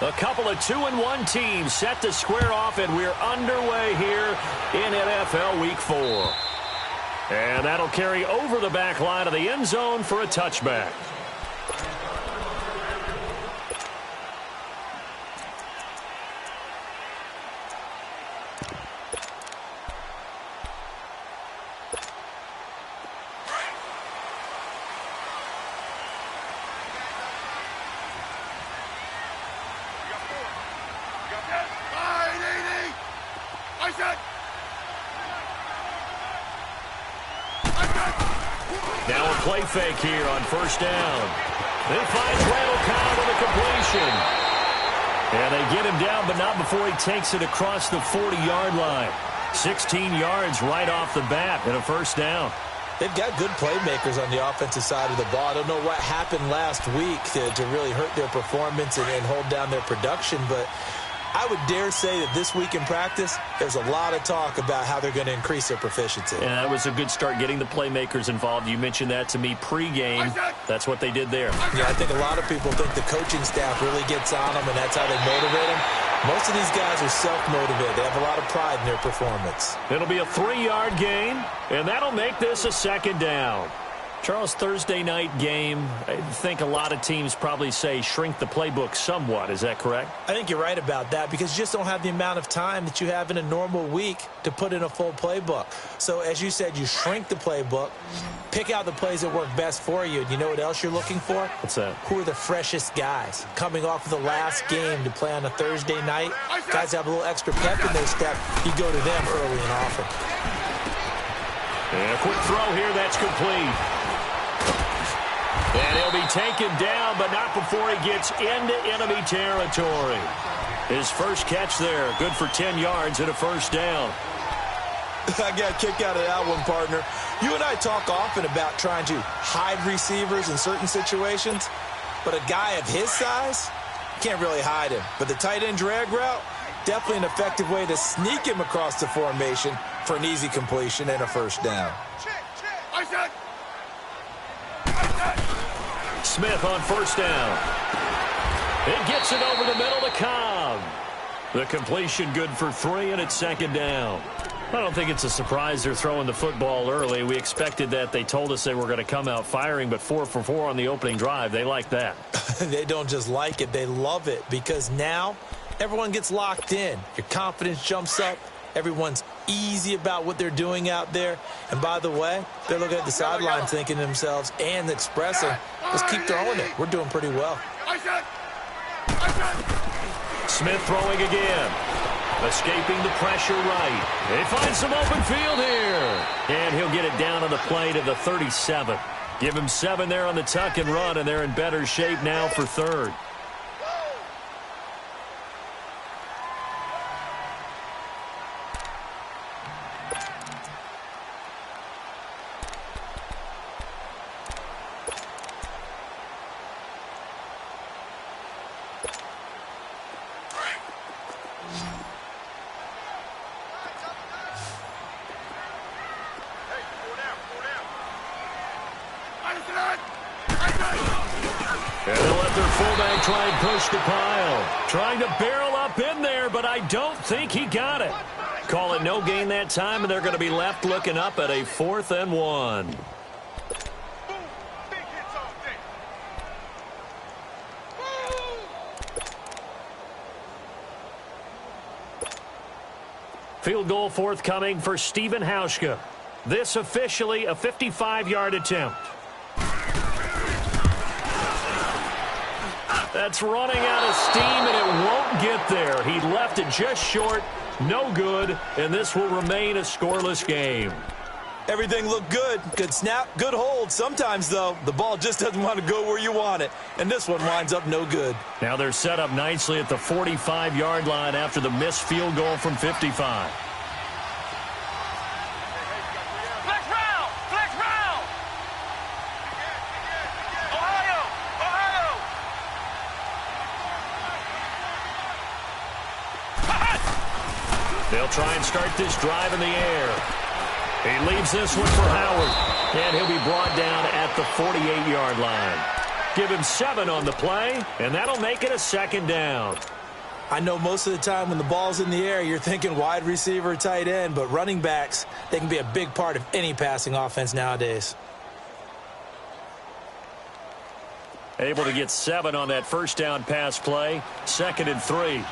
A couple of 2-1 teams set to square off, and we're underway here in NFL Week 4. And that'll carry over the back line of the end zone for a touchback. Now a play fake here on first down. He finds Randall Cobb with a completion. And they get him down, but not before he takes it across the 40-yard line. 16 yards right off the bat and a first down. They've got good playmakers on the offensive side of the ball. I don't know what happened last week to really hurt their performance and hold down their production, but I would dare say that this week in practice, there's a lot of talk about how they're going to increase their proficiency. And that was a good start, getting the playmakers involved. You mentioned that to me pregame. That's what they did there. Yeah, I think a lot of people think the coaching staff really gets on them, and that's how they motivate them. Most of these guys are self-motivated. They have a lot of pride in their performance. It'll be a 3-yard gain, and that'll make this a second down. Charles, Thursday night game, I think a lot of teams probably say shrink the playbook somewhat. Is that correct? I think you're right about that because you just don't have the amount of time that you have in a normal week to put in a full playbook. So, as you said, you shrink the playbook, pick out the plays that work best for you. And you know what else you're looking for? What's that? Who are the freshest guys? Coming off of the last game to play on a Thursday night, guys have a little extra pep in their step. You go to them early and often. And a quick throw here, that's complete. And he'll be taken down, but not before he gets into enemy territory. His first catch there, good for 10 yards and a first down. I got a kick out of that one, partner. You and I talk often about trying to hide receivers in certain situations, but a guy of his size, can't really hide him. But the tight end drag route, definitely an effective way to sneak him across the formation for an easy completion and a first down. Smith on first down. It gets it over the middle to Cobb. The completion good for 3, and it's second down. I don't think it's a surprise they're throwing the football early. We expected that. They told us they were going to come out firing, but 4 for 4 on the opening drive. They like that. They don't just like it. They love it because now everyone gets locked in. Your confidence jumps up. Everyone's easy about what they're doing out there. And by the way, they're looking at the sideline thinking to themselves and expressing, let's keep throwing it. We're doing pretty well. Smith throwing again. Escaping the pressure right. They find some open field here. And he'll get it down on the play to the 37. Give him 7 there on the tuck and run, and they're in better shape now for third. And they'll let their fullback try and push the pile. Trying to barrel up in there, but I don't think he got it. Call it no gain that time, and they're going to be left looking up at a 4th and 1. Field goal forthcoming for Stephen Hauschka. This officially a 55-yard attempt. That's running out of steam, and it won't get there. He left it just short, no good, and this will remain a scoreless game. Everything looked good. Good snap, good hold. Sometimes, though, the ball just doesn't want to go where you want it, and this one winds up no good. Now they're set up nicely at the 45-yard line after the missed field goal from 55. They'll try and start this drive in the air. He leaves this one for Howard, and he'll be brought down at the 48-yard line. Give him 7 on the play, and that'll make it a second down. I know most of the time when the ball's in the air, you're thinking wide receiver, tight end, but running backs, they can be a big part of any passing offense nowadays. Able to get 7 on that first down pass play. 2nd and 3.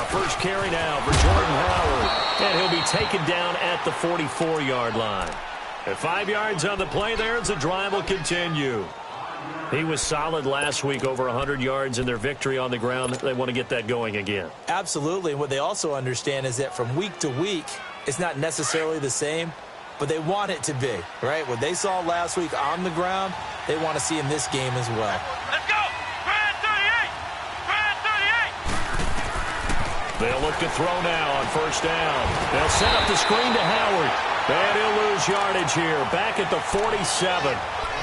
First carry now for Jordan Howard. And he'll be taken down at the 44-yard line. At 5 yards on the play there as the drive will continue. He was solid last week, over 100 yards in their victory on the ground. They want to get that going again. Absolutely. And what they also understand is that from week to week, it's not necessarily the same, but they want it to be, right? What they saw last week on the ground, they want to see in this game as well. Let's go! Brad 38! Brad 38! They'll look to throw now on first down. They'll set up the screen to Howard. And he'll lose yardage here. Back at the 47.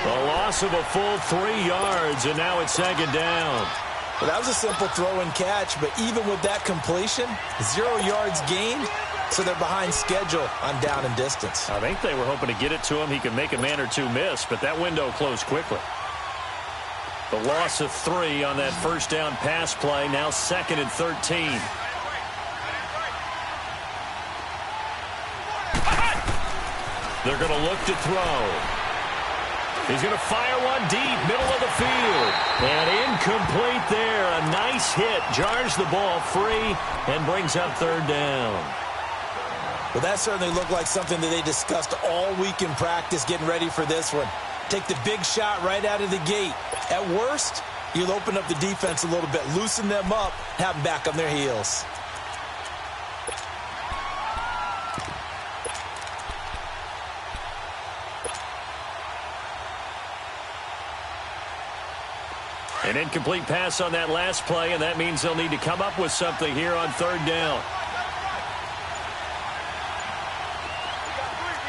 A loss of a full 3 yards, and now it's 2nd down. Well, that was a simple throw and catch, but even with that completion, 0 yards gained, so they're behind schedule on down and distance. I think they were hoping to get it to him. He could make a man or two miss, but that window closed quickly. The loss of 3 on that first down pass play, now 2nd and 13. They're going to look to throw. He's going to fire one deep, middle of the field. And incomplete there. A nice hit. Jars the ball free and brings up 3rd down. Well, that certainly looked like something that they discussed all week in practice getting ready for this one. Take the big shot right out of the gate. At worst, you'll open up the defense a little bit, loosen them up, have them back on their heels. An incomplete pass on that last play, and that means they'll need to come up with something here on 3rd down.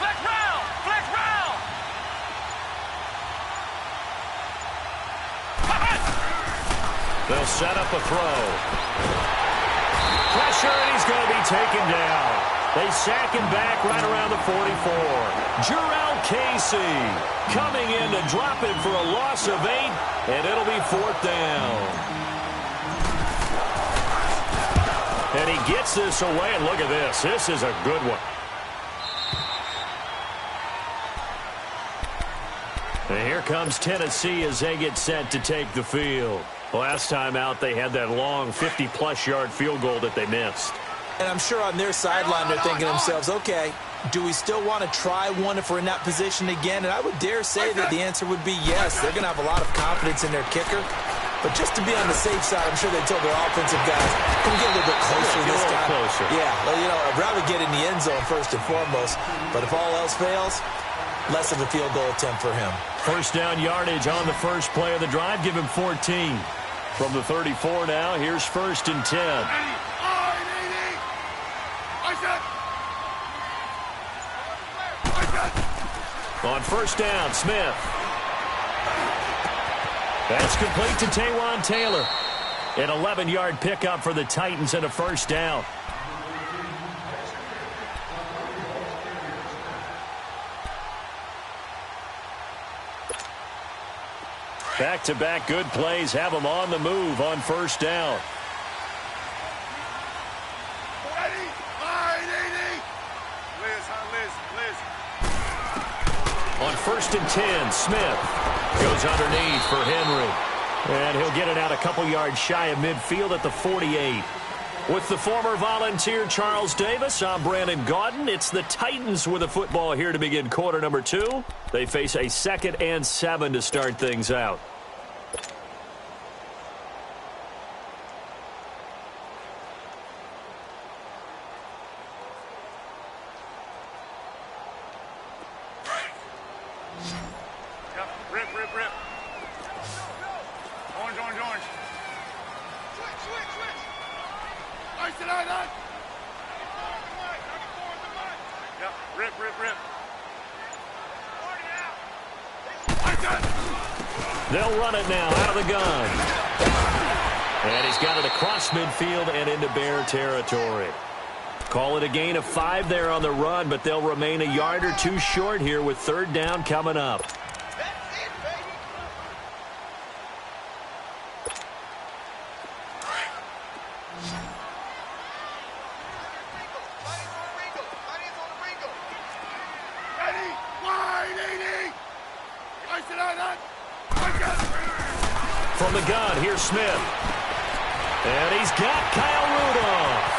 Flex round! Flex round! They'll set up a throw. Pressure, and he's going to be taken down. They sack him back right around the 44. Jarrell Casey coming in to drop it for a loss of 8, and it'll be 4th down. And he gets this away, and look at this. This is a good one. And here comes Tennessee as they get set to take the field. Last time out, they had that long 50-plus yard field goal that they missed. And I'm sure on their sideline they're thinking to themselves, okay, do we still want to try one if we're in that position again? And I would dare say that the answer would be yes. They're going to have a lot of confidence in their kicker. But just to be on the safe side, I'm sure they told their offensive guys, can we get a little bit closer this time? Closer. Yeah, well, you know, I'd rather get in the end zone first and foremost. But if all else fails, less of a field goal attempt for him. First down yardage on the first play of the drive. Give him 14. From the 34 now, here's 1st and 10. On first down, Smith. That's complete to Taywan Taylor. An 11-yard pickup for the Titans and a first down. Back-to-back good plays have them on the move on first down. On 1st and 10, Smith goes underneath for Henry. And he'll get it out a couple yards shy of midfield at the 48. With the former Volunteer Charles Davis, I'm Brandon Gaudin. It's the Titans with the football here to begin quarter number 2. They face a 2nd and 7 to start things out. Rip. Orange. Switch. Ice it out. Yep, rip. They'll run it now out of the gun. And he's got it across midfield and into Bear territory. Call it a gain of 5 there on the run, but they'll remain a yard or 2 short here with third down coming up. From the gun, here's Smith. And he's got Kyle Rudolph.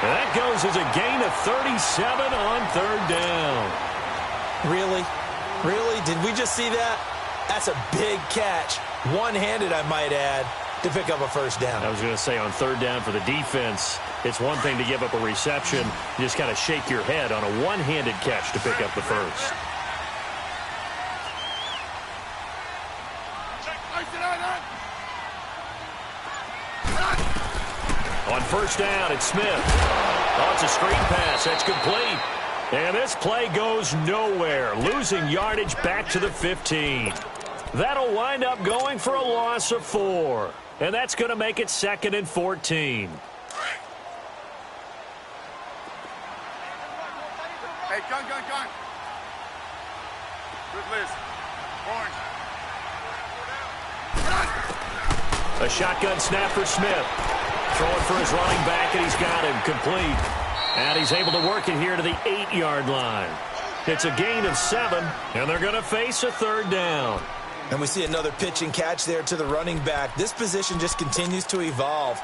That goes as a gain of 37 on third down. Really? Really? Did we just see that? That's a big catch. One-handed, I might add, to pick up a first down. I was going to say, on third down for the defense, it's one thing to give up a reception. You just kind of shake your head on a one-handed catch to pick up the first. On first down, it's Smith. Oh, it's a screen pass. That's complete. And this play goes nowhere, losing yardage back to the 15. That'll wind up going for a loss of 4. And that's going to make it 2nd and 14. Hey, gun. Good list. Orange. A shotgun snap for Smith. Throwing for his running back, and he's got him complete. And he's able to work it here to the 8-yard line. It's a gain of 7, and they're going to face a third down. And we see another pitch and catch there to the running back. This position just continues to evolve.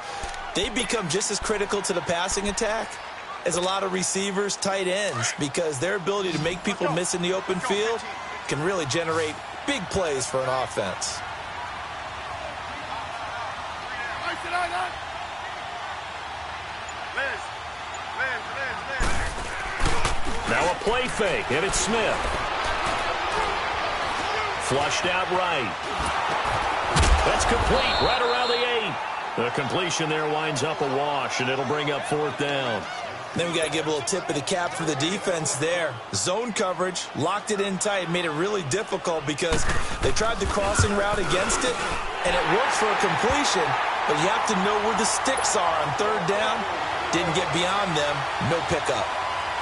They become just as critical to the passing attack as a lot of receivers, tight ends, because their ability to make people miss in the open field can really generate big plays for an offense. Now a play fake, and it's Smith. Flushed out right. That's complete, right around the 8. The completion there winds up a wash, and it'll bring up 4th down. Then we got to give a little tip of the cap for the defense there. Zone coverage, locked it in tight, made it really difficult because they tried the crossing route against it, and it worked for a completion, but you have to know where the sticks are on third down. Didn't get beyond them, no pickup.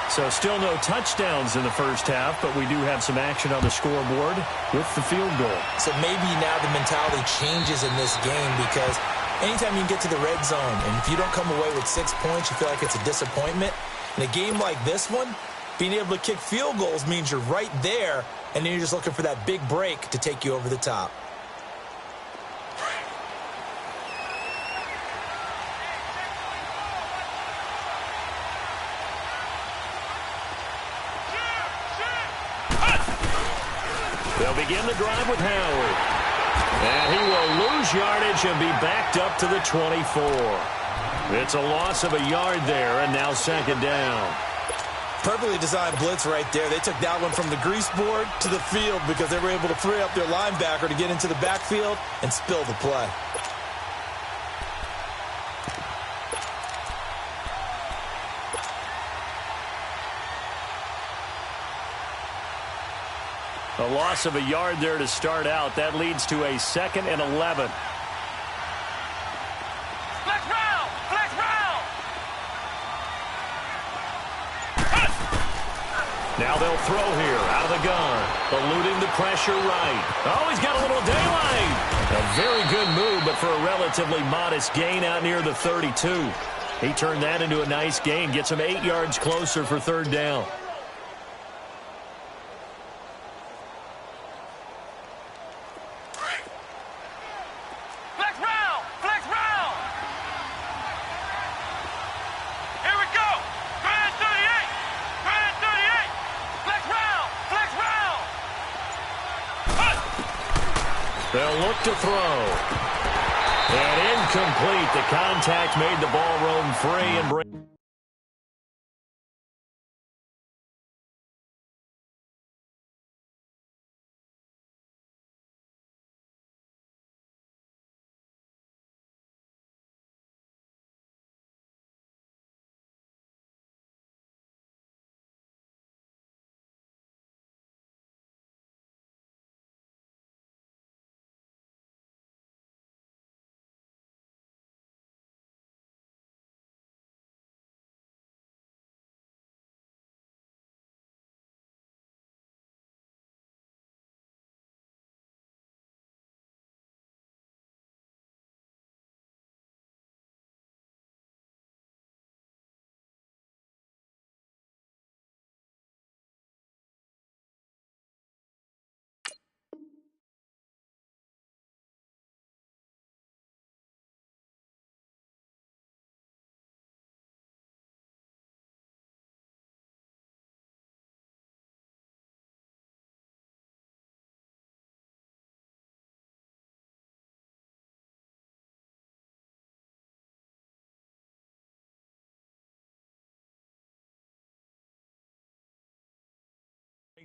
So still no touchdowns in the first half, but we do have some action on the scoreboard with the field goal. So maybe now the mentality changes in this game because anytime you get to the red zone, and if you don't come away with 6 points, you feel like it's a disappointment. In a game like this one, being able to kick field goals means you're right there, and then you're just looking for that big break to take you over the top. They'll begin the drive with Howard. And he will lose yardage and be backed up to the 24. It's a loss of a yard there, and now 2nd down. Perfectly designed blitz right there. They took that one from the grease board to the field because they were able to free up their linebacker to get into the backfield and spill the play. A loss of a yard there to start out. That leads to a 2nd and 11. Flex round! Flex round! Now they'll throw here out of the gun. Eluding the pressure right. Oh, he's got a little daylight. A very good move, but for a relatively modest gain out near the 32. He turned that into a nice gain. Gets him 8 yards closer for third down. They'll look to throw. And incomplete. The contact made the ball roam free and bring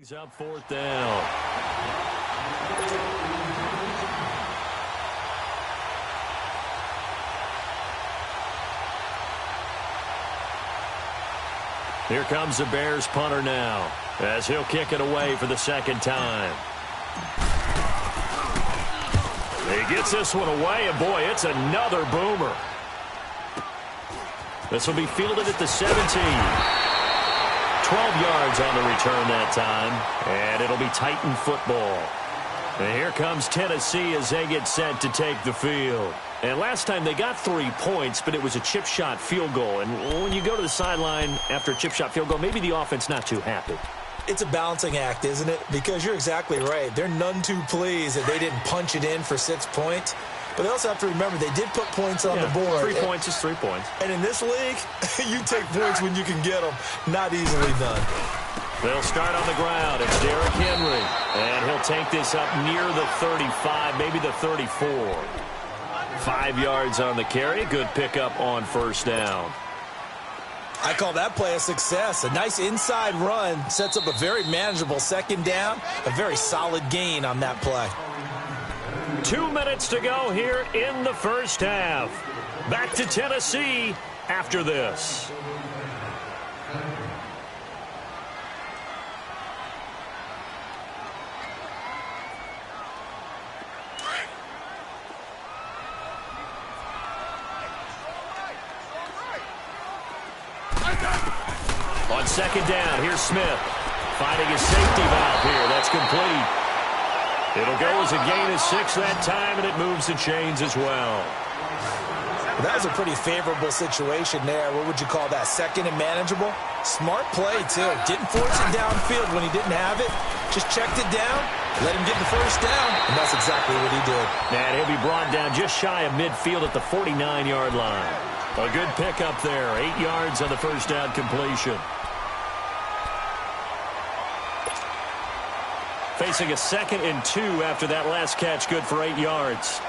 Brings up fourth down. Here comes the Bears punter now, as he'll kick it away for the second time. He gets this one away, and boy, it's another boomer. This will be fielded at the 17. 12 yards on the return that time, and it'll be Titan football. And here comes Tennessee as they get set to take the field. And last time they got 3 points, but it was a chip shot field goal. And when you go to the sideline after a chip shot field goal, maybe the offense not too happy. It's a balancing act, isn't it? Because you're exactly right. They're none too pleased that they didn't punch it in for 6 points. But they also have to remember they did put points on the board. 3 points is 3 points. And in this league, you take points when you can get them. Not easily done. They'll start on the ground. It's Derrick Henry. And he'll take this up near the 35, maybe the 34. 5 yards on the carry. Good pickup on first down. I call that play a success. A nice inside run sets up a very manageable second down. A very solid gain on that play. 2 minutes to go here in the first half. Back to Tennessee after this. On second down, here's Smith. Finding his safety valve here. That's complete. It'll go as a gain of 6 that time, and it moves the chains as well. That was a pretty favorable situation there. What would you call that? Second and manageable? Smart play, too. Didn't force it downfield when he didn't have it. Just checked it down, let him get the first down, and that's exactly what he did. And he'll be brought down just shy of midfield at the 49-yard line. A good pickup there. 8 yards on the first down completion. Facing a 2nd and 2 after that last catch, good for 8 yards.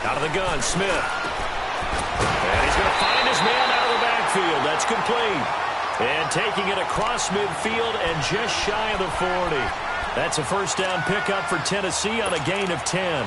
Out of the gun, Smith. And he's going to find his man out of the backfield. That's complete. And taking it across midfield and just shy of the 40. That's a first down pickup for Tennessee on a gain of 10.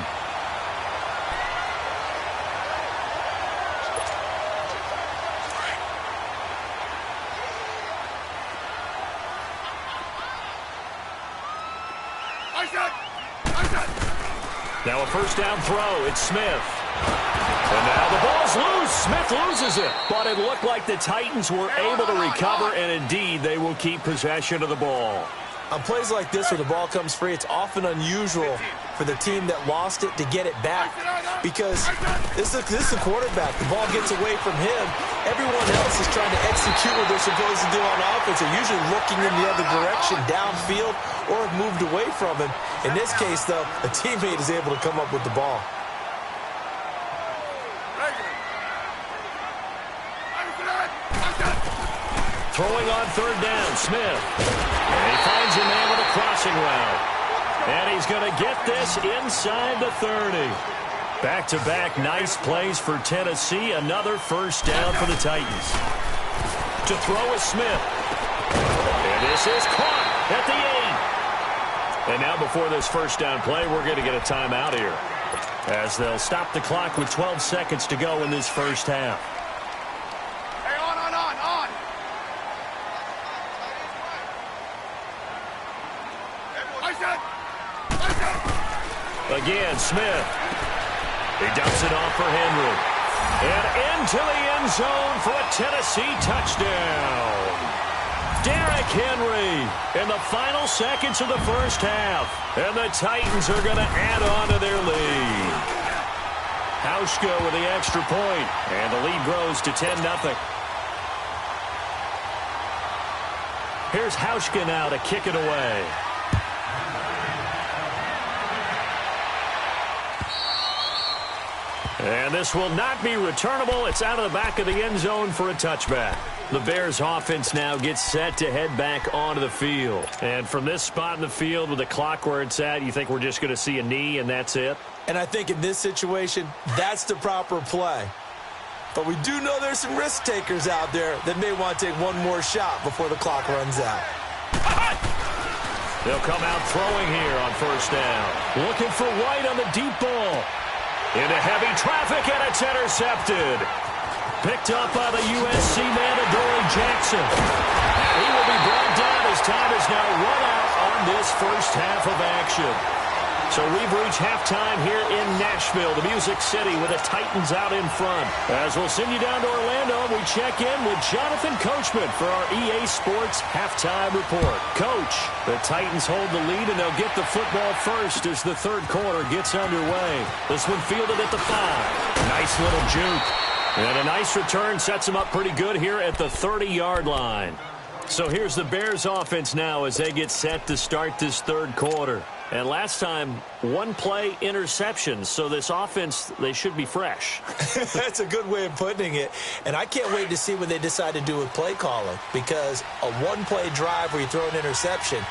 Now a first down throw. It's Smith. And now the ball's loose. Smith loses it. But it looked like the Titans were able to recover, and indeed they will keep possession of the ball. On plays like this where the ball comes free, it's often unusual for the team that lost it to get it back. Because this is the quarterback. The ball gets away from him. Everyone else is trying to execute what they're supposed to do on offense. They're usually looking in the other direction, downfield, or have moved away from him. In this case, though, a teammate is able to come up with the ball. Throwing on third down, Smith. And he finds a man with a crossing route. And he's going to get this inside the 30. Back-to-back nice plays for Tennessee. Another first down for the Titans. To throw is Smith. And this is caught at the 8. And now before this first down play, we're going to get a timeout here, as they'll stop the clock with 12 seconds to go in this first half. Hey, on. Again, Smith. He dumps it off for Henry. And into the end zone for a Tennessee touchdown. Derrick Henry in the final seconds of the first half. And the Titans are going to add on to their lead. Hauschka with the extra point. And the lead grows to 10-0. Here's Hauschka now to kick it away. And this will not be returnable. It's out of the back of the end zone for a touchback. The Bears offense now gets set to head back onto the field. And from this spot in the field with the clock where it's at, you think we're just going to see a knee and that's it? And I think in this situation, that's the proper play. But we do know there's some risk takers out there that may want to take one more shot before the clock runs out. They'll come out throwing here on first down. Looking for White on the deep ball. Into heavy traffic, and it's intercepted. Picked up by the USC man, Adoree Jackson. He will be brought down as time is now run out on this first half of action. So we've reached halftime here in Nashville, the Music City, with the Titans out in front. As we'll send you down to Orlando, we check in with Jonathan Coachman for our EA Sports Halftime Report. Coach, the Titans hold the lead, and they'll get the football first as the third quarter gets underway. This one fielded at the 5. Nice little juke. And a nice return sets them up pretty good here at the 30-yard line. So here's the Bears offense now as they get set to start this third quarter. And last time, one play interception. So this offense, they should be fresh. That's a good way of putting it. And I can't wait to see what they decide to do with play calling. Because a one-play drive where you throw an interception,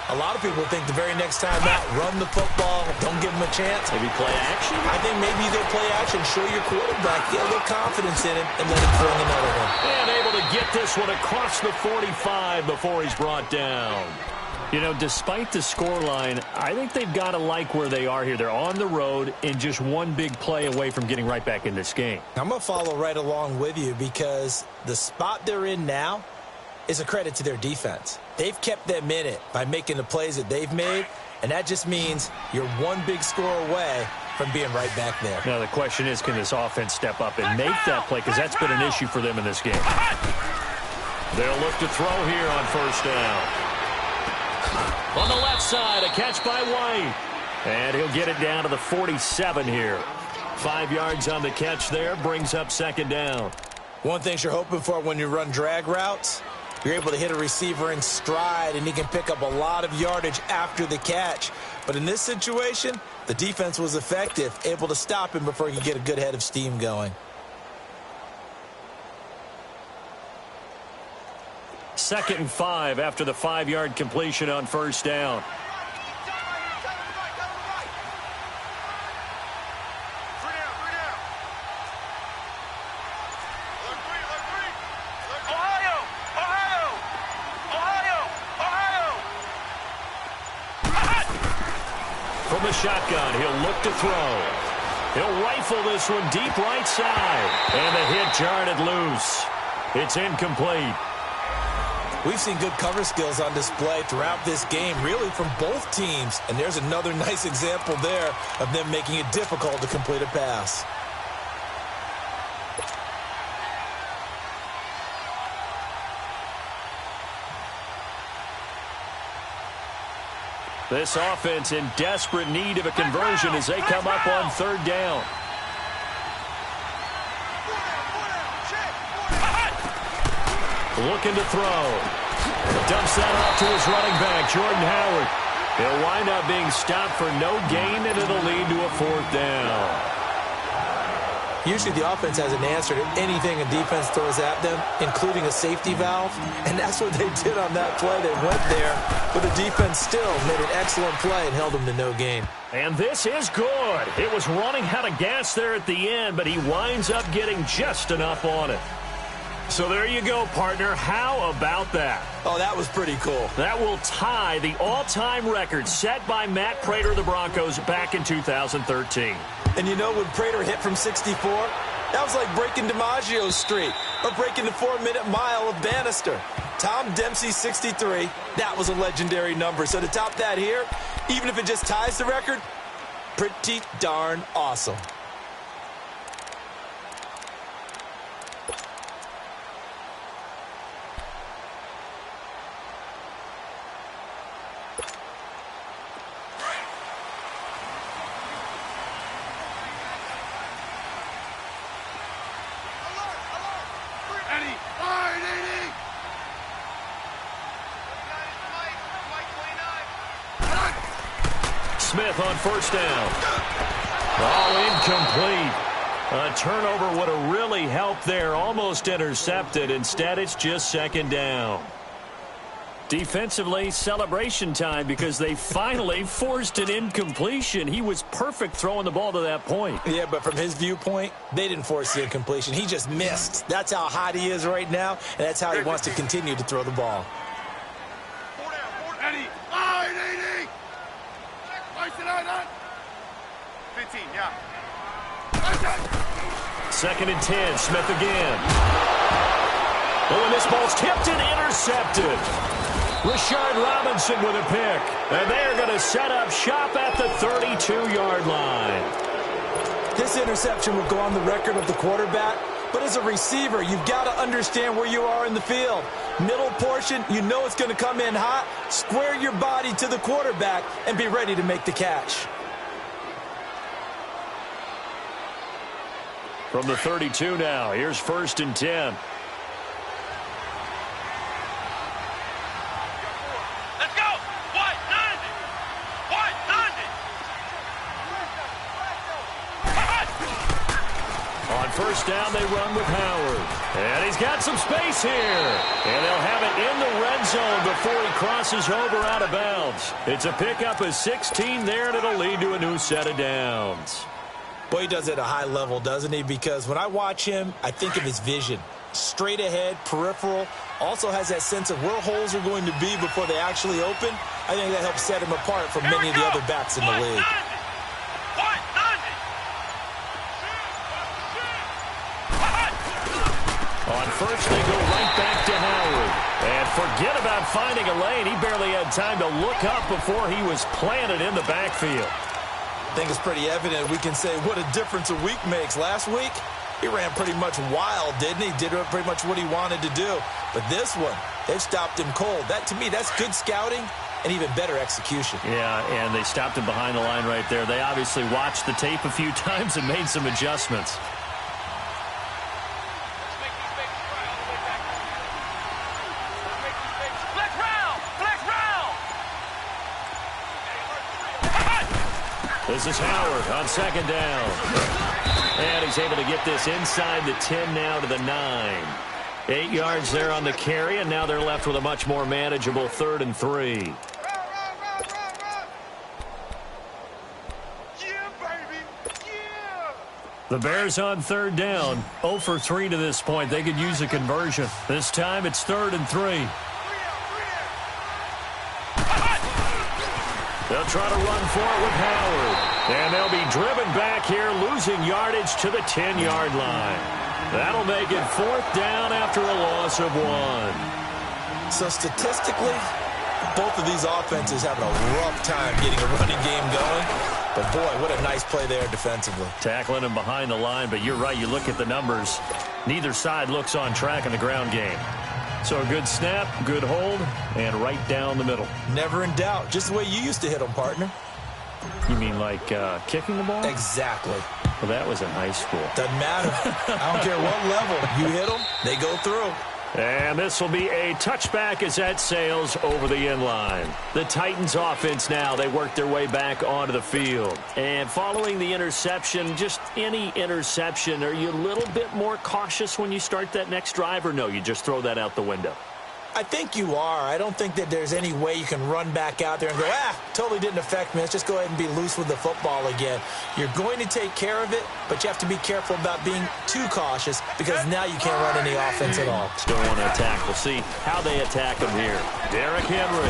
a lot of people think the very next time out, run the football, don't give them a chance. Maybe play action? I think maybe they'll play action, show your quarterback, get a little confidence in him, and let him throw another one. And able to get this one across the 45 before he's brought down. You know, despite the scoreline, I think they've got to like where they are here. They're on the road and just one big play away from getting right back in this game. I'm going to follow right along with you because the spot they're in now is a credit to their defense. They've kept them in it by making the plays that they've made, and that just means you're one big score away from being right back there. Now, the question is, can this offense step up and make that play? Because that's been an issue for them in this game. They'll look to throw here on first down. On the left side, a catch by White. And he'll get it down to the 47 here. 5 yards on the catch there, brings up second down. One thing you're hoping for when you run drag routes, you're able to hit a receiver in stride, and he can pick up a lot of yardage after the catch. But in this situation, the defense was effective, able to stop him before he could get a good head of steam going. 2nd and 5 after the 5-yard completion on first down. From the shotgun, he'll look to throw. He'll rifle this one deep right side. And the hit jarred it loose. It's incomplete. We've seen good cover skills on display throughout this game, really from both teams. And there's another nice example there of them making it difficult to complete a pass. This offense in desperate need of a conversion as they come up on third down. Looking to throw. Dumps that off to his running back, Jordan Howard. He'll wind up being stopped for no gain, and it'll lead to a 4th down. Usually the offense has an answer to anything a defense throws at them, including a safety valve. And that's what they did on that play. They went there, but the defense still made an excellent play and held them to no gain. And this is good. It was running out of gas there at the end, but he winds up getting just enough on it. So there you go, partner. How about that? Oh, that was pretty cool. That will tie the all-time record set by Matt Prater of the Broncos back in 2013. And you know, when Prater hit from 64, that was like breaking DiMaggio's streak or breaking the 4-minute mile of Bannister. Tom Dempsey's 63, that was a legendary number. So to top that here, even if it just ties the record, pretty darn awesome. Smith on first down. Oh, incomplete. A turnover would have really helped there. Almost intercepted. Instead, it's just second down. Defensively, celebration time because they finally forced an incompletion. He was perfect throwing the ball to that point. Yeah, but from his viewpoint, they didn't force the incompletion. He just missed. That's how hot he is right now, and that's how he wants to continue to throw the ball. 15, yeah. 2nd and 10, Smith again. Oh, and this ball's tipped and intercepted. Rashard Robinson with a pick. And they're going to set up shop at the 32-yard line. This interception will go on the record of the quarterback, but as a receiver, you've got to understand where you are in the field. Middle portion, you know it's going to come in hot. Square your body to the quarterback and be ready to make the catch. From the 32 now, here's 1st and 10. Let's go! White, 90! White, 90! On 1st down, they run with Howard. And he's got some space here. And they'll have it in the red zone before he crosses over out of bounds. It's a pickup of 16 there, and it'll lead to a new set of downs. Boy, he does it at a high level, doesn't he? Because when I watch him, I think of his vision. Straight ahead, peripheral. Also has that sense of where holes are going to be before they actually open. I think that helps set him apart from many of the other backs in the league. On 1st, they go right back to Howard. And forget about finding a lane. He barely had time to look up before he was planted in the backfield. I think it's pretty evident. We can say what a difference a week makes. Last week, he ran pretty much wild, didn't he? Did pretty much what he wanted to do. But this one, they've stopped him cold. That, to me, that's good scouting and even better execution. Yeah, and they stopped him behind the line right there. They obviously watched the tape a few times and made some adjustments. This is Howard on 2nd down. And he's able to get this inside the 10 now to the 9. 8 yards there on the carry, and now they're left with a much more manageable 3rd and 3. Yeah, baby! Yeah! The Bears on 3rd down. 0 for 3 to this point. They could use a conversion. This time it's 3rd and 3. They'll try to run for it with Howard. And they'll be driven back here, losing yardage to the 10-yard line. That'll make it 4th down after a loss of 1. So statistically, both of these offenses having a rough time getting a running game going. But, boy, what a nice play there defensively. Tackling him behind the line, but you're right. You look at the numbers. Neither side looks on track in the ground game. So a good snap, good hold, and right down the middle. Never in doubt. Just the way you used to hit them, partner. You mean like kicking the ball? Exactly. Well, that was in high school. Doesn't matter. I don't care what level. You hit them, they go through. And this will be a touchback as that sails over the end line. The Titans offense now, they work their way back onto the field. And following the interception, just any interception, are you a little bit more cautious when you start that next drive, or no, you just throw that out the window? I think you are. I don't think that there's any way you can run back out there and go, totally didn't affect me. Let's just go ahead and be loose with the football again. You're going to take care of it, but you have to be careful about being too cautious because now you can't run any offense at all. Still want to attack. We'll see how they attack him here. Derrick Henry.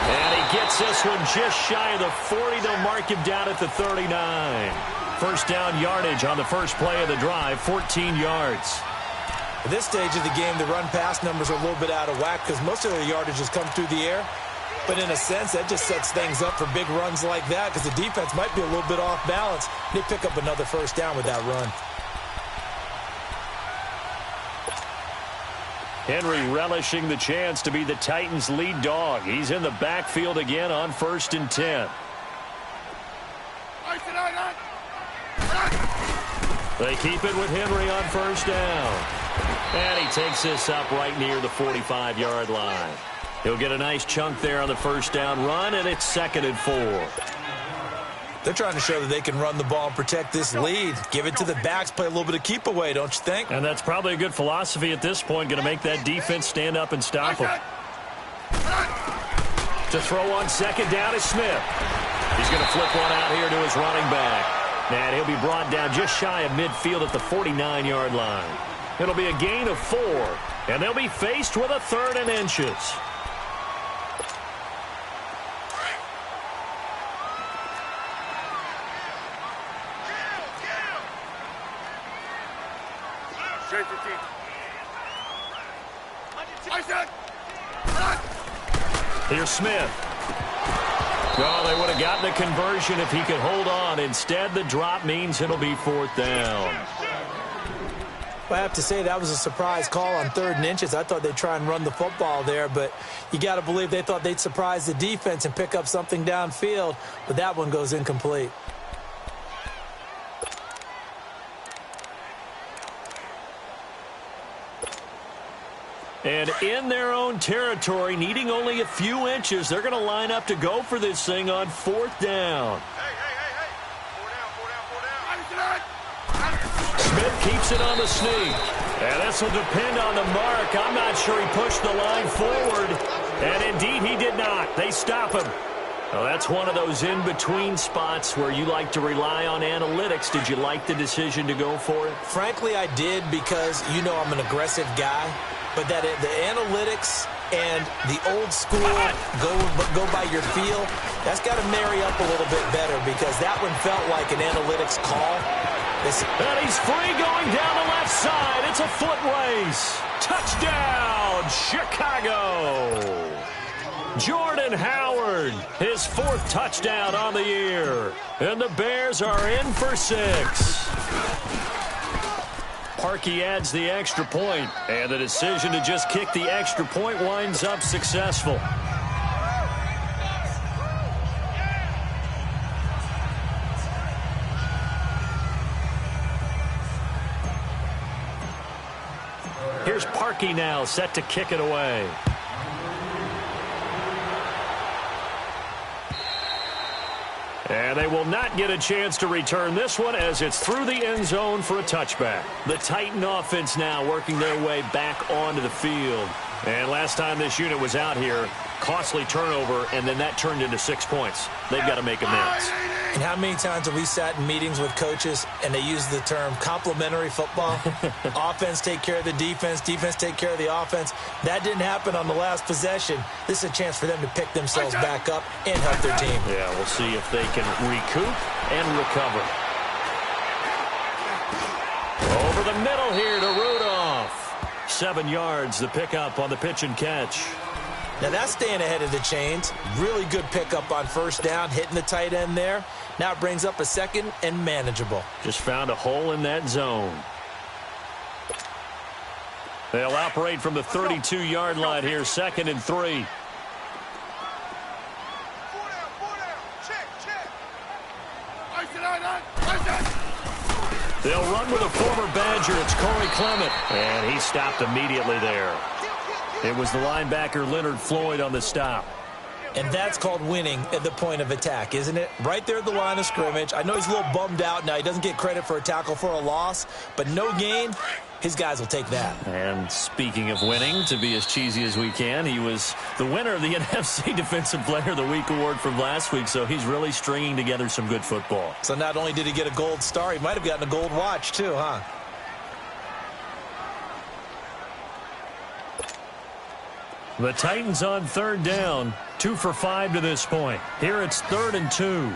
And he gets this one just shy of the 40. They'll mark him down at the 39. 1st down yardage on the first play of the drive, 14 yards. At this stage of the game, the run-pass numbers are a little bit out of whack because most of the yardage has come through the air. But in a sense, that just sets things up for big runs like that because the defense might be a little bit off balance. They pick up another 1st down with that run. Henry relishing the chance to be the Titans' lead dog. He's in the backfield again on 1st and 10. They keep it with Henry on 1st down. And he takes this up right near the 45-yard line. He'll get a nice chunk there on the 1st down run, and it's 2nd and 4. They're trying to show that they can run the ball and protect this lead. Give it to the backs, play a little bit of keep away, don't you think? And that's probably a good philosophy at this point, going to make that defense stand up and stop them. To throw on second down is Smith. He's going to flip one out here to his running back. And he'll be brought down just shy of midfield at the 49-yard line. It'll be a gain of 4, and they'll be faced with a 3rd and inches. Here's Smith. Oh, they would have gotten a conversion if he could hold on. Instead, the drop means it'll be 4th down. Well, I have to say that was a surprise call on 3rd and inches. I thought they'd try and run the football there, but you got to believe they thought they'd surprise the defense and pick up something downfield, but that one goes incomplete. And in their own territory, needing only a few inches, they're going to line up to go for this thing on 4th down. Hey. 4 down. Smith keeps it on the sneak. And this will depend on the mark. I'm not sure he pushed the line forward. And indeed, he did not. They stop him. Well, that's one of those in-between spots where you like to rely on analytics. Did you like the decision to go for it? Frankly, I did, because you know I'm an aggressive guy. But that the analytics and the old school go by your feel, that's got to marry up a little bit better, because that one felt like an analytics call. And he's free going down the left side. It's a foot race. Touchdown, Chicago. Jordan Howard, his 4th touchdown on the year. And the Bears are in for 6. Parkey adds the extra point, and the decision to just kick the extra point winds up successful. Here's Parkey now, set to kick it away. And they will not get a chance to return this one, as it's through the end zone for a touchback. The Titan offense now working their way back onto the field. And last time this unit was out here, costly turnover, and then that turned into 6 points. They've got to make amends. And how many times have we sat in meetings with coaches and they use the term complementary football? Offense take care of the defense, defense take care of the offense. That didn't happen on the last possession. This is a chance for them to pick themselves back up and help their team. Yeah, we'll see if they can recoup and recover. Over the middle here to Rudolph. 7 yards, the pickup on the pitch and catch. Now that's staying ahead of the chains. Really good pickup on 1st down, hitting the tight end there. Now it brings up a 2nd and manageable. Just found a hole in that zone. They'll operate from the 32-yard line here, 2nd and 3. 4 down. Check. They'll run with a former Badger. It's Corey Clement. And he stopped immediately there. It was the linebacker Leonard Floyd on the stop. And that's called winning at the point of attack, isn't it? Right there at the line of scrimmage. I know he's a little bummed out now. He doesn't get credit for a tackle for a loss, but no gain, his guys will take that. And speaking of winning, to be as cheesy as we can, he was the winner of the NFC Defensive Player of the Week award from last week, so he's really stringing together some good football. So not only did he get a gold star, he might have gotten a gold watch too, huh? The Titans on 3rd down, 2 for 5 to this point. Here it's 3rd and 2.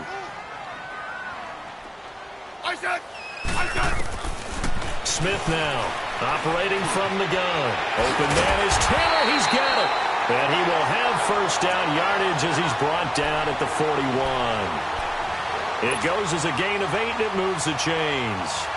Smith now, operating from the gun. Open man is Taylor, he's got it. And he will have 1st down yardage as he's brought down at the 41. It goes as a gain of 8, and it moves the chains.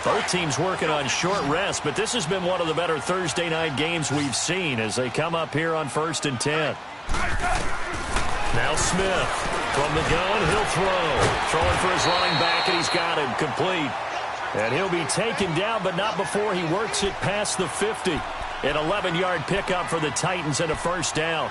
Both teams working on short rest, but this has been one of the better Thursday night games we've seen as they come up here on 1st and 10. Now Smith from the gun, he'll throw. Throwing for his running back, and he's got him complete. And he'll be taken down, but not before he works it past the 50. An 11-yard pickup for the Titans and a 1st down.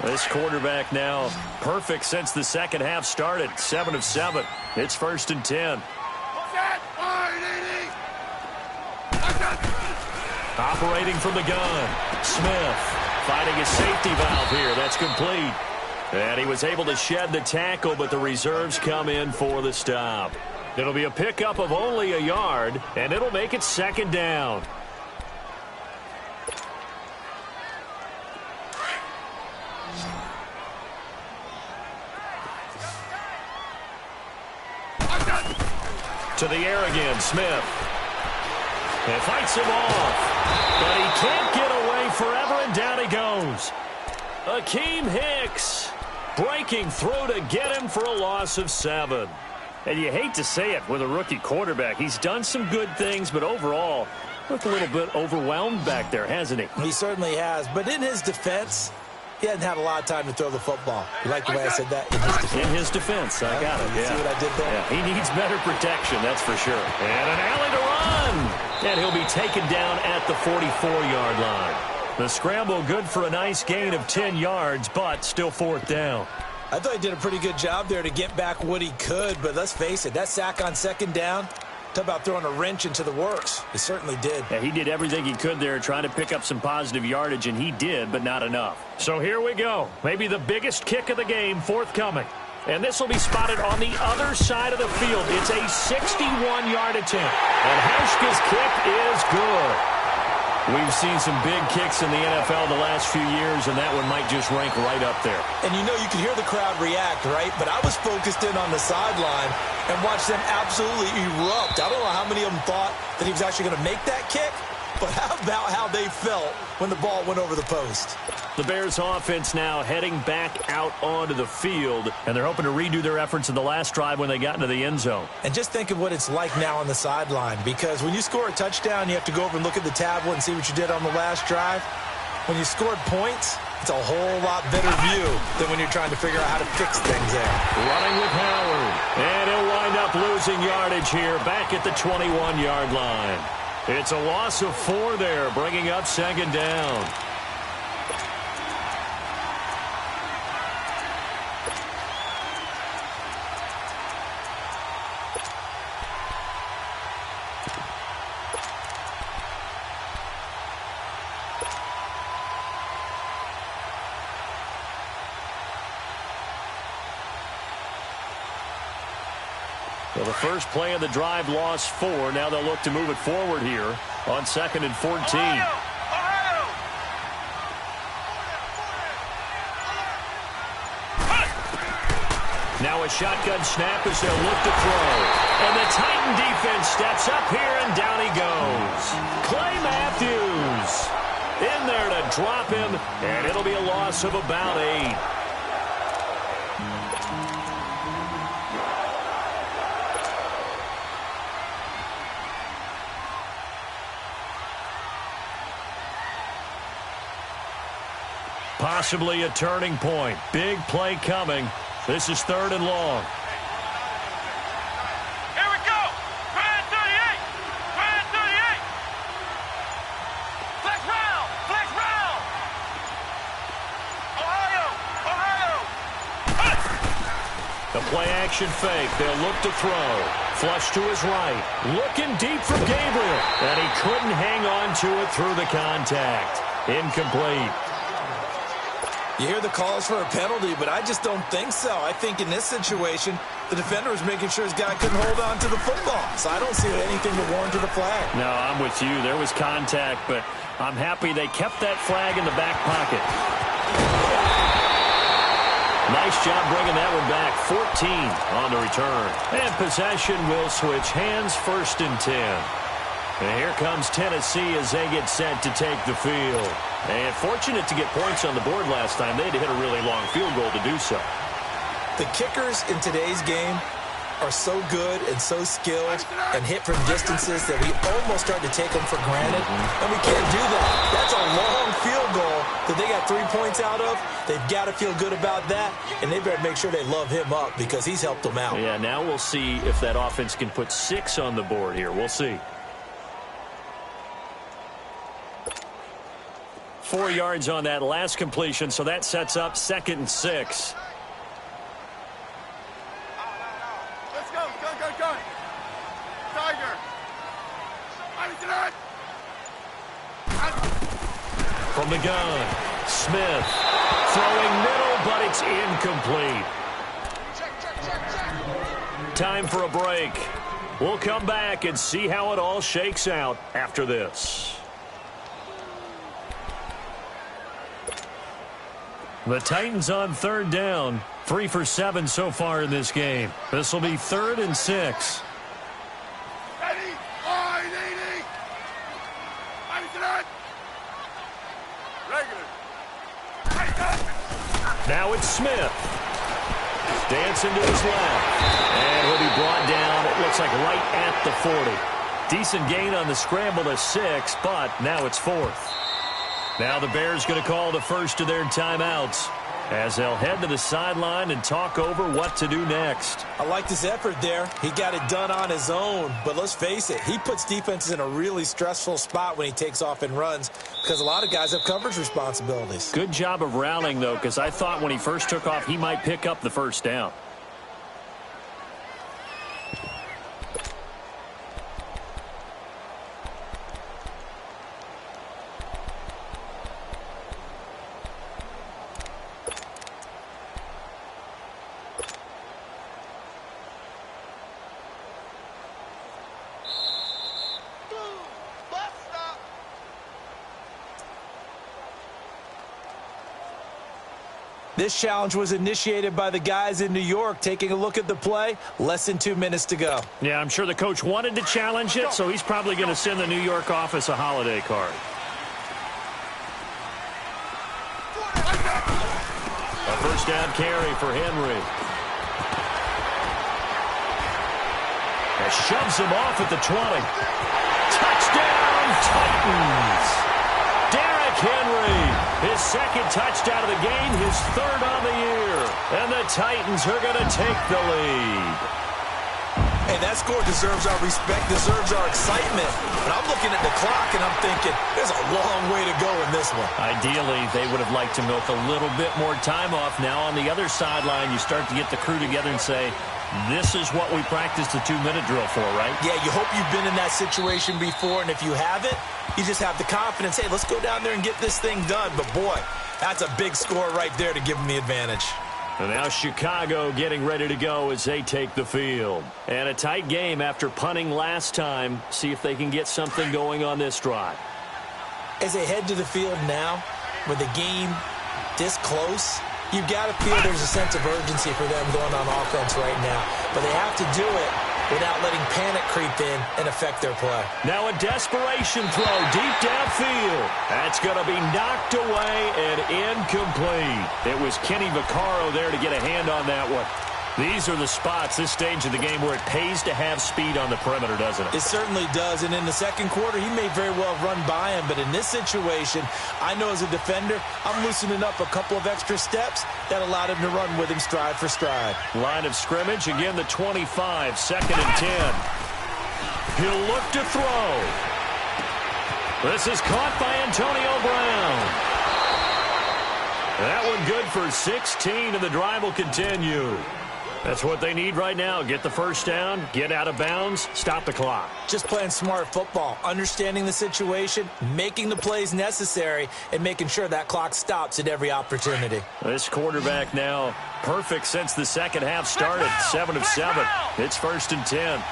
This quarterback now perfect since the second half started. 7 of 7. It's 1st and 10. Operating from the gun. Smith finding his safety valve here. That's complete. And he was able to shed the tackle, but the reserves come in for the stop. It'll be a pickup of only a yard, and it'll make it 2nd down. To the air again, Smith. And fights him off. But he can't get away forever, and down he goes. Akeem Hicks breaking through to get him for a loss of 7. And you hate to say it with a rookie quarterback. He's done some good things, but overall, looked a little bit overwhelmed back there, hasn't he? He certainly has. But in his defense, he hasn't had a lot of time to throw the football. You like the way I said that? In his defense, I got it. You see what I did there? Yeah, he needs better protection, that's for sure. And an alley to run. And he'll be taken down at the 44-yard line. The scramble good for a nice gain of 10 yards, but still 4th down. I thought he did a pretty good job there to get back what he could, but let's face it, that sack on 2nd down, talk about throwing a wrench into the works. He certainly did. Yeah, he did everything he could there trying to pick up some positive yardage, and he did, but not enough. So here we go. Maybe the biggest kick of the game forthcoming. And this will be spotted on the other side of the field. It's a 61-yard attempt. And Hauschka's kick is good. We've seen some big kicks in the NFL the last few years, and that one might just rank right up there. And you know, you can hear the crowd react, right? But I was focused in on the sideline and watched them absolutely erupt. I don't know how many of them thought that he was actually going to make that kick, but how about how they felt when the ball went over the post? The Bears offense now heading back out onto the field, and they're hoping to redo their efforts in the last drive when they got into the end zone. And just think of what it's like now on the sideline, because when you score a touchdown, you have to go over and look at the tablet and see what you did on the last drive. When you scored points, it's a whole lot better view than when you're trying to figure out how to fix things there. Running with Howard, and he'll wind up losing yardage here back at the 21-yard line. It's a loss of 4 there, bringing up 2nd down. Well, the first play of the drive lost 4. Now they'll look to move it forward here on 2nd and 14. Ohio! Now a shotgun snap as they'll look to throw. And the Titan defense steps up here, and down he goes. Clay Matthews in there to drop him, and it'll be a loss of about 8. Possibly a turning point. Big play coming. This is 3rd and long. Here we go! Grand 38! Grand 38! Flex round! Flex round! Ohio! Ohio! The play action fake. They'll look to throw. Flush to his right. Looking deep for Gabriel. And he couldn't hang on to it through the contact. Incomplete. You hear the calls for a penalty, but I just don't think so. I think in this situation, the defender was making sure his guy couldn't hold on to the football. So I don't see anything to warrant the flag. No, I'm with you. There was contact, but I'm happy they kept that flag in the back pocket. Nice job bringing that one back. 14 on the return. And possession will switch hands, 1st and 10. And here comes Tennessee as they get set to take the field. And fortunate to get points on the board last time. They had to hit a really long field goal to do so. The kickers in today's game are so good and so skilled and hit from distances that we almost start to take them for granted. And we can't do that. That's a long field goal that they got 3 points out of. They've got to feel good about that, and they better make sure they love him up because he's helped them out. Yeah, now we'll see if that offense can put 6 on the board here. We'll see. 4 yards on that last completion, so that sets up 2nd and 6. Let's go. Tiger. From the gun, Smith throwing middle, but it's incomplete. Time for a break. We'll come back and see how it all shakes out after this. The Titans on 3rd down. 3 for 7 so far in this game. This will be 3rd and 6. Now it's Smith. Dancing to his left. And he'll be brought down, it looks like right at the 40. Decent gain on the scramble to 6, but now it's 4th. Now the Bears going to call the first of their timeouts as they'll head to the sideline and talk over what to do next. I liked his effort there. He got it done on his own. But let's face it, he puts defenses in a really stressful spot when he takes off and runs because a lot of guys have coverage responsibilities. Good job of rallying, though, because I thought when he first took off, he might pick up the first down. This challenge was initiated by the guys in New York. Taking a look at the play, less than 2 minutes to go. Yeah, I'm sure the coach wanted to challenge it, so he's probably going to send the New York office a holiday card. A first down carry for Henry. That shoves him off at the 20. Touchdown, Titans! Derrick Henry, his 2nd touchdown of the game, his 3rd on the year. And the Titans are going to take the lead. And that score deserves our respect, deserves our excitement. But I'm looking at the clock and I'm thinking, there's a long way to go in this one. Ideally, they would have liked to milk a little bit more time off. Now on the other sideline, you start to get the crew together and say, this is what we practiced the 2-minute drill for, right? Yeah, you hope you've been in that situation before, and if you haven't, you just have the confidence, hey, let's go down there and get this thing done. But, boy, that's a big score right there to give them the advantage. And now Chicago getting ready to go as they take the field. And a tight game after punting last time. See if they can get something going on this drive. As they head to the field now, with the game this close, you've got to feel there's a sense of urgency for them going on offense right now. But they have to do it without letting panic creep in and affect their play. Now a desperation throw deep downfield. That's going to be knocked away and incomplete. It was Kenny Vaccaro there to get a hand on that one. These are the spots, this stage of the game, where it pays to have speed on the perimeter, doesn't it? It certainly does, and in the second quarter, he may very well run by him, but in this situation, I know as a defender, I'm loosening up a couple of extra steps that allowed him to run with him stride for stride. Line of scrimmage, again the 25, 2nd and 10. He'll look to throw. This is caught by Antonio Brown. That one good for 16, and the drive will continue. That's what they need right now. Get the first down, get out of bounds, stop the clock. Just playing smart football, understanding the situation, making the plays necessary, and making sure that clock stops at every opportunity. This quarterback now perfect since the second half started. 7 of 7. It's 1st and 10.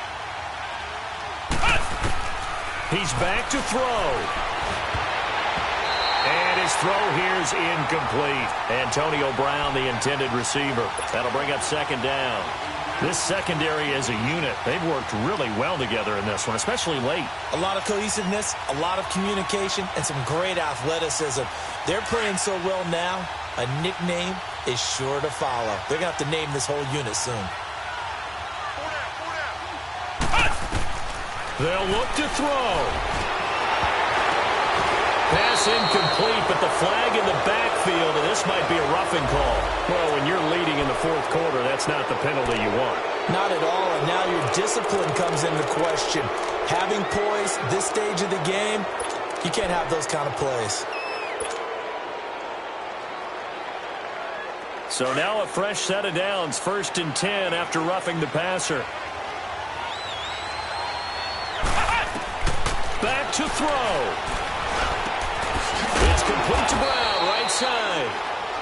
He's back to throw. And his throw here is incomplete. Antonio Brown, the intended receiver. That'll bring up 2nd down. This secondary as a unit, they've worked really well together in this one, especially late. A lot of cohesiveness, a lot of communication, and some great athleticism. They're playing so well now, a nickname is sure to follow. They're going to have to name this whole unit soon. They'll look to throw. Pass incomplete, but the flag in the backfield, and this might be a roughing call. Well, when you're leading in the 4th quarter, that's not the penalty you want. Not at all, and now your discipline comes into question. Having poise this stage of the game, you can't have those kind of plays. So now a fresh set of downs, 1st and 10 after roughing the passer. Back to throw. It's complete to Brown, right side.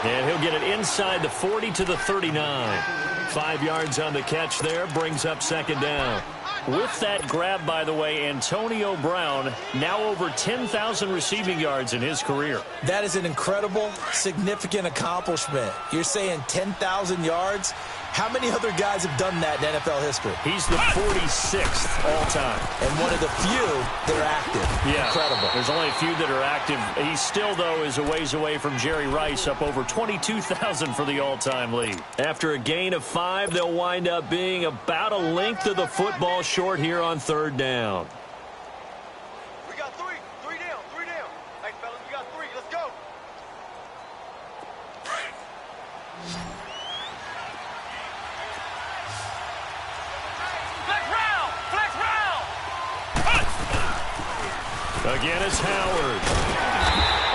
And he'll get it inside the 40 to the 39. 5 yards on the catch there, brings up 2nd down. With that grab, by the way, Antonio Brown now over 10,000 receiving yards in his career. That is an incredible, significant accomplishment. You're saying 10,000 yards? How many other guys have done that in NFL history? He's the 46th all-time. And one of the few that are active. Yeah, incredible. There's only a few that are active. He still, though, is a ways away from Jerry Rice, up over 22,000 for the all-time lead. After a gain of 5, they'll wind up being about a length of the football short here on 3rd down. We got 3. 3 down. 3 down. Hey, fellas, we got 3. Let's go. Flex round. Flex round. Again, it's Howard.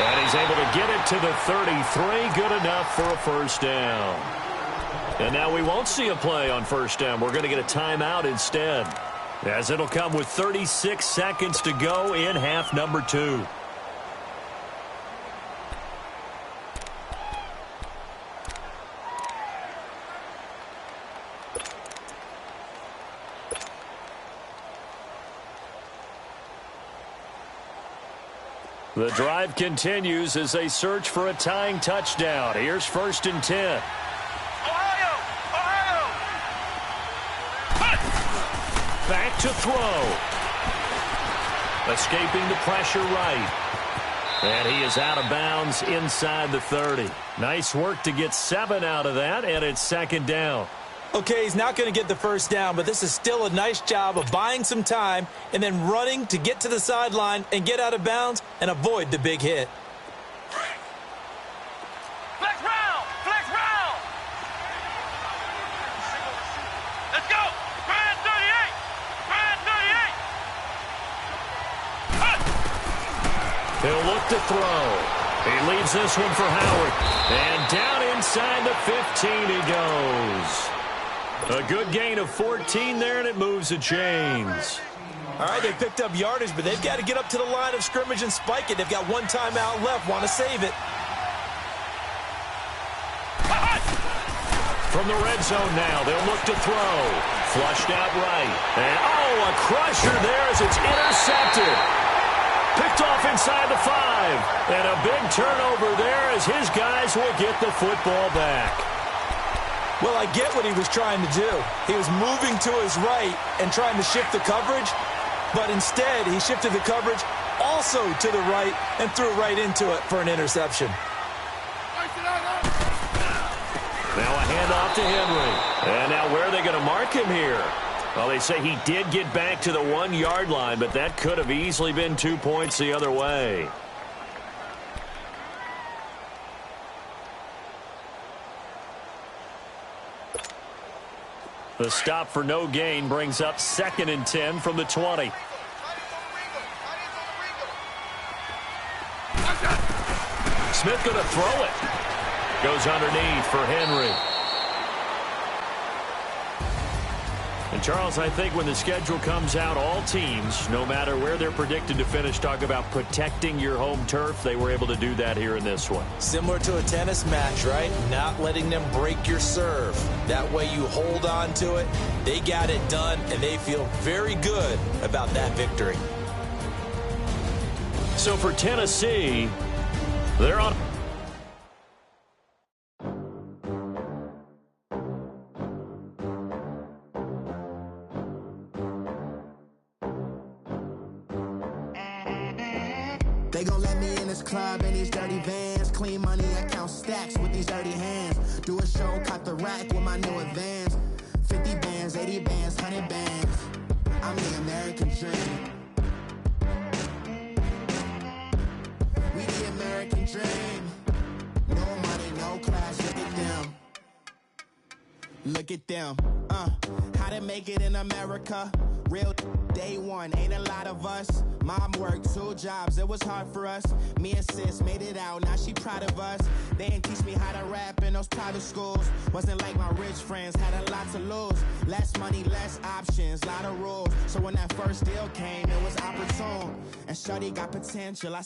And he's able to get it to the 33. Good enough for a 1st down. And now we won't see a play on 1st down. We're going to get a timeout instead, as it'll come with 36 seconds to go in half number 2. The drive continues as they search for a tying touchdown. Here's 1st and 10. Ohio. Ohio. Back to throw. Escaping the pressure right. And he is out of bounds inside the 30. Nice work to get 7 out of that, and it's 2nd down. Okay, he's not going to get the 1st down, but this is still a nice job of buying some time and then running to get to the sideline and get out of bounds and avoid the big hit. Flex round. Flex round. Let's go. Grand 38. Grand 38. He'll look to throw. He leaves this one for Howard. And down inside the 15 he goes. A good gain of 14 there, and it moves the chains. All right, they picked up yardage, but they've got to get up to the line of scrimmage and spike it. They've got 1 timeout left, want to save it. From the red zone now, they'll look to throw. Flushed out right. And, oh, a crusher there as it's intercepted. Picked off inside the 5. And a big turnover there as his guys will get the football back. Well, I get what he was trying to do. He was moving to his right and trying to shift the coverage, but instead he shifted the coverage also to the right and threw right into it for an interception. Now a handoff to Henry. And now where are they going to mark him here? Well, they say he did get back to the 1-yard line, but that could have easily been 2 points the other way. The stop for no gain brings up 2nd and 10 from the 20. Smith going to throw it. Goes underneath for Henry. And, Charles, I think when the schedule comes out, all teams, no matter where they're predicted to finish, talk about protecting your home turf. They were able to do that here in this one. Similar to a tennis match, right? Not letting them break your serve. That way you hold on to it. They got it done, and they feel very good about that victory. So for Tennessee, they're on. They gon' let me in this club in these dirty vans. Clean money, I count stacks with these dirty hands. Do a show, cut the rack with my new advance. 50 bands, 80 bands, 100 bands. I'm the American dream. We the American dream. No money, no class, look at them. Look at them, how to make it in America. Real day one, ain't a lot of us. Mom worked 2 jobs, it was hard for us. Me and sis made it out, now she proud of us. They didn't teach me how to rap in those private schools. Wasn't like my rich friends, had a lot to lose. Less money, less options, lot of rules. So when that first deal came, it was opportune. And shawty got potential, I